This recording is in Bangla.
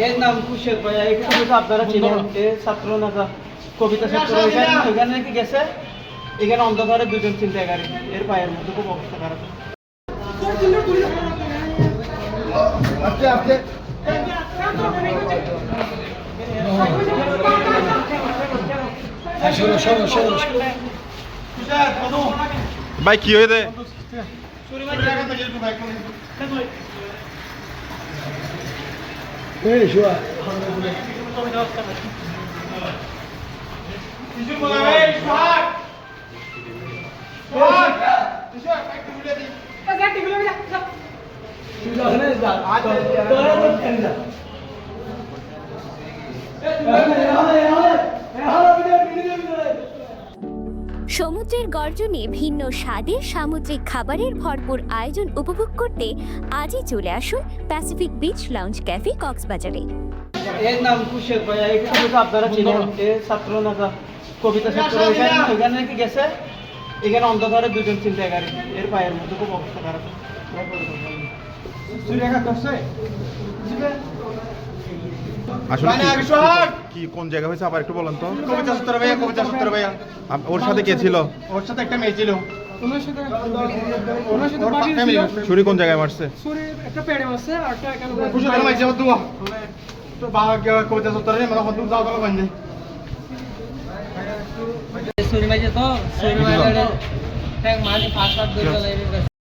এর নাম কুশের ভাই, এটা তো আপনারা চিনেন, এ ছাত্র নেতা কবিতা ছাত্র। এখানে নাকি গেছে, এখানে অন্ধকারে দুজন চিন্তাকারী, এর পায়ের মধ্যে খুব অবস্থা খারাপ। ভাই কি হয়েছে? সমুদ্রের গর্জনে ভিন্ন স্বাদের সামুদ্রিক খাবারের ভরপুর আয়োজন উপভোগ করতে আজই চলে আসুন প্যাসিফিক বিচ লাউঞ্জ ক্যাফে কক্সবাজারে। এর নাম কুশের ভাই, এটা তো আপনারা চিনেন, এ ছাত্র নেতা কবিতা ছাত্র। এখানে নাকি গেছে, এখানে অন্ধকারে দুজন চিন্তাকারী, এর পায়ের মধ্যে খুব অবস্থা খারাপ। আসলে কি কোন জায়গা হয়েছে আবার একটু বলেন তো। কবিতা সত্তর ভাইয়া, কবিতা সত্তর ভাইয়া। ওর সাথে কে ছিল? ওর সাথে একটা মেয়ে ছিল। ছুরি কোন জায়গায় মারছে? কুশল মাইছে হতো তো বাবা কবিতা সত্তর রে মানে হতো যাও গেল বান্ধে সুরি মাঝে তো সুরি মাঝে মাঝে ফাঁস ফাঁস